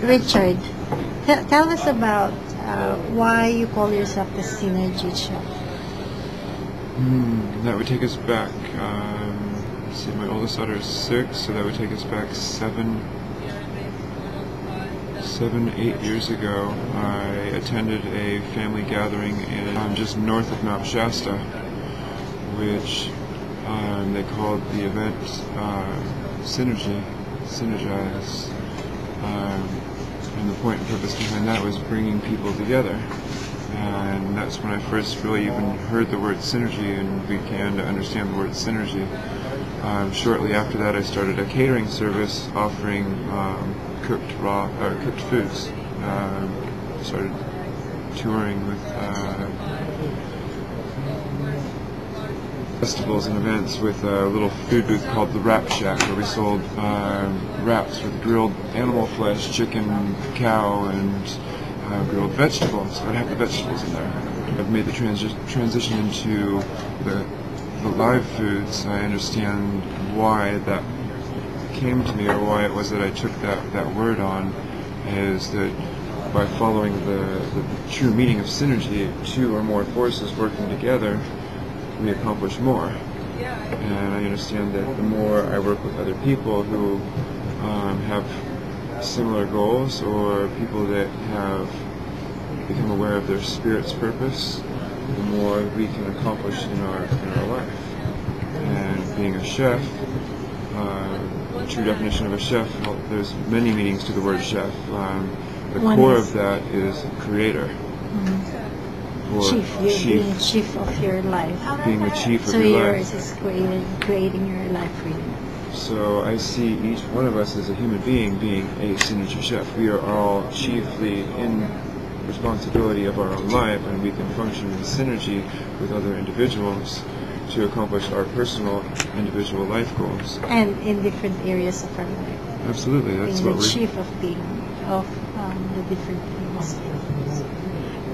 Richard, tell us about why you call yourself the Synnergy chef. That would take us back. Let's see, my oldest daughter is 6, so that would take us back 8 years ago. I attended a family gathering in just north of Mount Shasta, which they called the event Synnergy, Synergize. And the point and purpose behind that was bringing people together. And that's when I first really even heard the word synergy and began to understand the word synergy. Shortly after that, I started a catering service offering cooked foods. Started touring with festivals and events with a little food booth called the Wrap Shack, where we sold wraps with grilled animal flesh, chicken, cow, and grilled vegetables. I'd have the vegetables in there. I've made the transition into the live foods. I understand why that came to me, or why it was that I took that word on, is that by following the true meaning of synergy, two or more forces working together, we accomplish more. And I understand that the more I work with other people who have similar goals, or people that have become aware of their spirit's purpose, the more we can accomplish in our life. And being a chef, the true definition of a chef, well, there's many meanings to the word chef. The core of that is creator. Or chief, you're being chief of your life. Being the chief of so your life. yours is creating your life really. So I see each one of us as a human being a Synnergy chef. We are all chiefly in responsibility of our own life, and we can function in synergy with other individuals to accomplish our personal individual life goals. And in different areas of our life. Absolutely, that's being what the chief of being of the different things.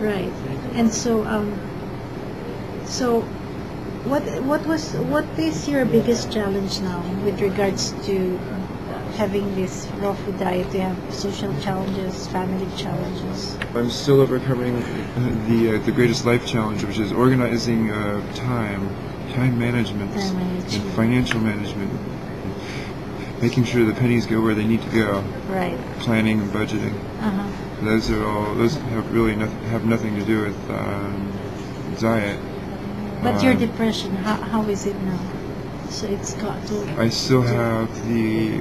Right. And so what is your biggest challenge now with regards to having this raw food diet? You have social challenges, family challenges. I'm still overcoming the greatest life challenge, which is organizing time management, and financial management, making sure the pennies go where they need to go. Right. Planning and budgeting. Those have nothing to do with diet. But your depression, how is it now? So it's got to... I still have the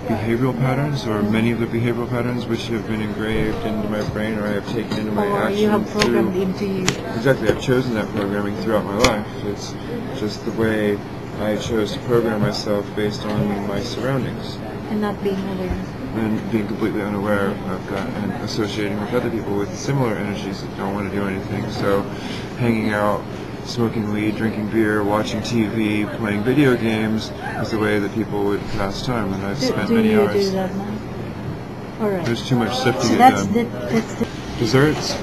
behavioral patterns, or many of the behavioral patterns, which have been engraved into my brain, or I have taken into my action. You have programmed into you. Exactly, I've chosen that programming throughout my life. It's just the way I chose to program myself based on my surroundings. And not being aware. And being completely unaware of that, and associating with other people with similar energies that don't want to do anything. So hanging out, smoking weed, drinking beer, watching TV, playing video games is the way that people would pass time, and I've spent many hours. Do you do that now? All right. There's too much stuff to get done. That's the Desserts?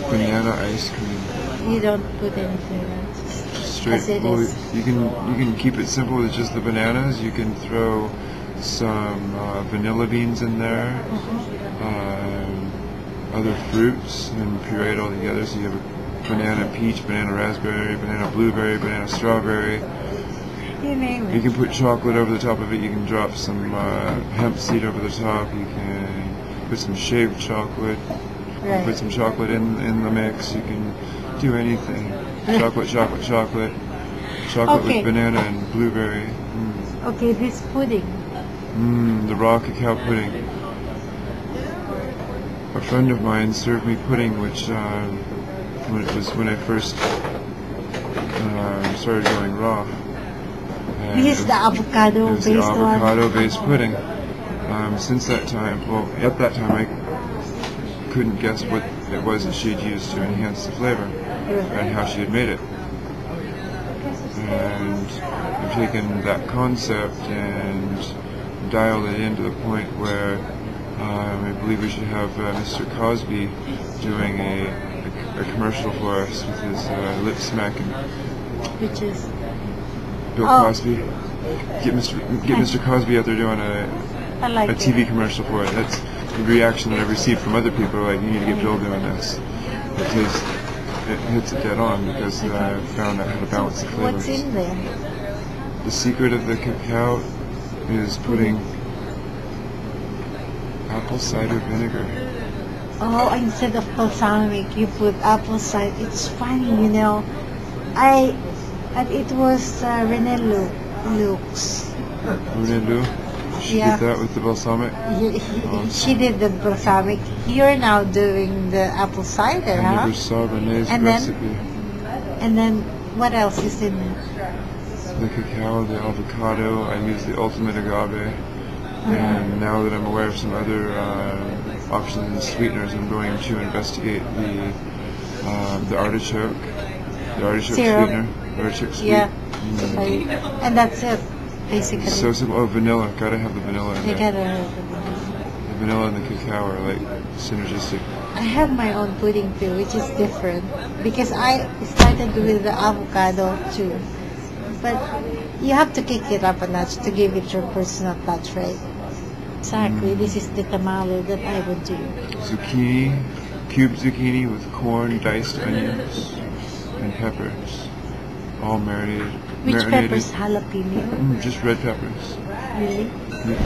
Banana ice cream. You don't put anything else. Straight. Well, you can keep it simple with just the bananas. You can throw some vanilla beans in there, other fruits, and puree it all together. So you have a banana peach, banana raspberry, banana blueberry, banana strawberry. You name it. You can put chocolate over the top of it. You can drop some hemp seed over the top. You can put some shaved chocolate. Right. Put some chocolate in the mix. You can do anything. Chocolate with banana and blueberry. Okay, this pudding. The raw cacao pudding. A friend of mine served me pudding, which when I first started going raw. This is the avocado-based one. It was the avocado-based pudding. Since that time, well, at that time I couldn't guess what it was that she'd used to enhance the flavor, and how she had made it. And I've taken that concept and dialed it in to the point where I believe we should have Mr. Cosby doing a commercial for us with his lip smacking. Which is? Bill Oh. Cosby. Get Mr. Cosby out there doing I like a it. TV commercial for it. That's the reaction that I received from other people. Like, you need to get Bill doing this. It hits it dead on because I found out how to balance the flavors. What's in there? The secret of the cacao is putting apple cider vinegar. Oh, instead of balsamic, you put apple cider. It's funny, you know. And it was Renee Luke's. Renee Lou, she Yeah. did that with the balsamic. She did the balsamic. You're now doing the apple cider, I huh? never saw Renee's And then- recipe. And then what else is in it? The cacao, the avocado, I use the ultimate agave. And now that I'm aware of some other options and sweeteners, I'm going to investigate the artichoke. The artichoke Syrup. sweetener. Artichoke sweet. Yeah. And that's it, basically. So simple. Oh, vanilla. Gotta have the vanilla in You there. gotta. The vanilla and the cacao are like synergistic. I have my own pudding too, which is different because I started with the avocado too. But you have to kick it up a notch to give it your personal touch, right? Exactly. This is the tamale that I would do. Zucchini, cubed zucchini with corn, diced onions, and peppers, all marinated. Which peppers? Jalapeno? Just red peppers. Really?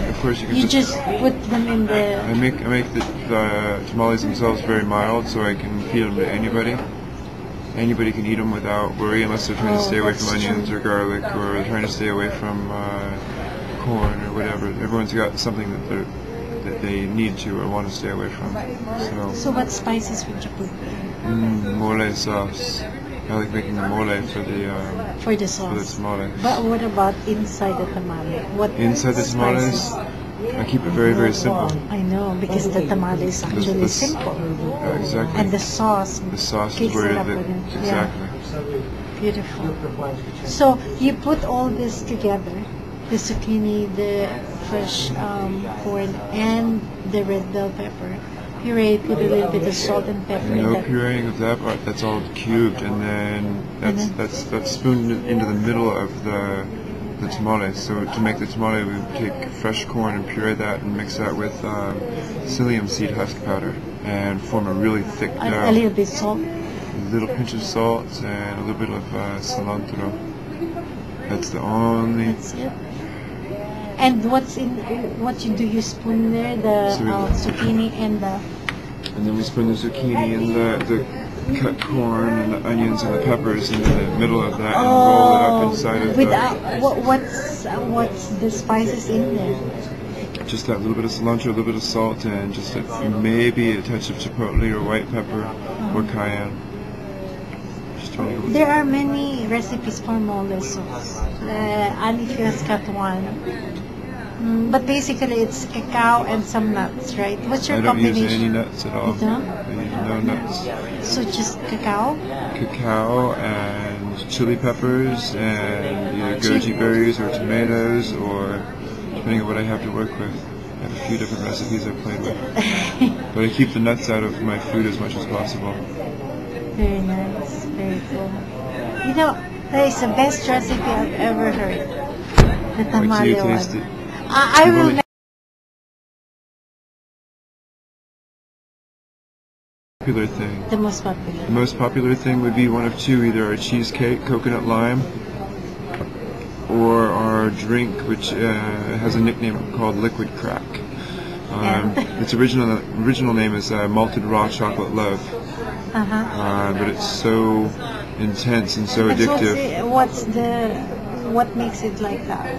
Of course, you can You just put them in the. I make the tamales themselves very mild, so I can feed them to anybody. Anybody can eat them without worry, unless they're trying to stay away from that's onions true. or garlic, or they're trying to stay away from corn or whatever. Everyone's got something that they need to or want to stay away from. So what spices would you put Mole sauce. I like making the mole for the for the sauce? tamales. But what about inside the tamale? What Inside the tamales, spices? I keep it very, very simple. I know, because the tamale is actually The- simple. Exactly. And the sauce The sauce is kicks where it up the with it. exactly. Yeah, beautiful. So you put all this together, the zucchini, the fresh corn, and the red bell pepper. Puree, put a little bit of salt and pepper in No that. pureeing of that part. That's all cubed, and then that's spooned into the middle of the tamale. So to make the tamale, we take fresh corn and puree that, and mix that with psyllium seed husk powder, and form a really thick dough. A little bit salt. A little pinch of salt and a little bit of cilantro. That's the only. That's it. And what you do? You spoon there the So we- zucchini and the. And then we spoon the zucchini and the cut corn and the onions and the peppers into the middle of that and roll it up inside of What's the spices in there? just that little bit of cilantro, a little bit of salt, and just maybe a touch of chipotle or white pepper or cayenne. Just trying to go. There are many recipes for mole sauce. Anif has got one. But basically it's cacao and some nuts, right? What's your I don't use combination? any nuts at all. You don't? I use no nuts. So just cacao? Cacao and chili peppers and either goji berries or tomatoes, or depending on what I have to work with. I have a few different recipes I played with. But I keep the nuts out of my food as much as possible. Very nice. Very cool. You know, that is the best recipe I've ever heard. The Wait till tamale you one. taste it. I You've will only- make Popular thing. the most popular. The most popular thing would be one of two, either our cheesecake, coconut lime, or our drink, which has a nickname called Liquid Crack. Its original name is Malted Raw Chocolate Love, but it's so intense and so addictive. What makes it like that?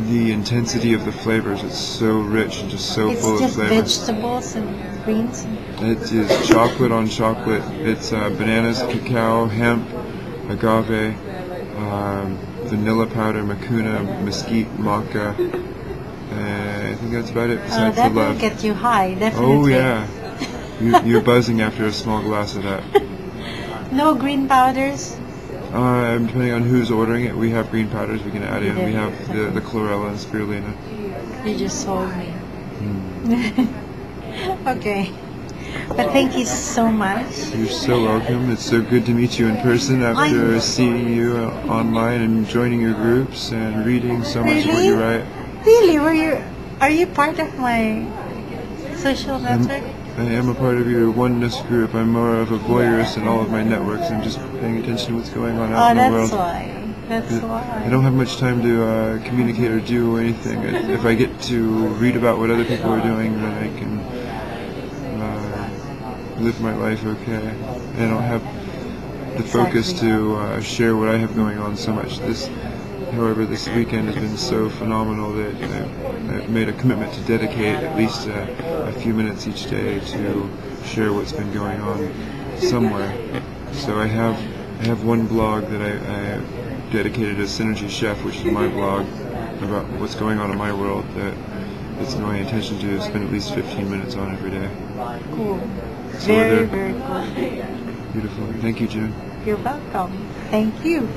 The intensity of the flavors, it's so rich and just so full It's of just flavor. vegetables and greens. It is chocolate on chocolate. It's bananas, cacao, hemp, agave, vanilla powder, macuna, mesquite, maca. I think that's about it besides That the will love. get you high, definitely. Oh yeah, you're buzzing after a small glass of that. No green powders? Depending on who's ordering it, we have green powders we can add in. Yeah. We have the chlorella and spirulina. You just sold me. Okay. But thank you so much. You're so welcome. It's so good to meet you in person after seeing you online and joining your groups and reading so much of what you write. Really? Are you part of my social network? I am a part of your Oneness group. I'm more of a voyeurist in all of my networks. I'm just paying attention to what's going on out in the world. That's why. I don't have much time to communicate or do anything. If I get to read about what other people are doing, then I can live my life okay. I don't have the focus to share what I have going on so much. However, this weekend has been so phenomenal that I've made a commitment to dedicate at least a few minutes each day to share what's been going on somewhere. So I have one blog that I dedicated to Synnergy Chef, which is my blog about what's going on in my world that it's my intention to spend at least 15 minutes on every day. Cool. So Very, very cool. Beautiful. Thank you, June. You're welcome. Thank you.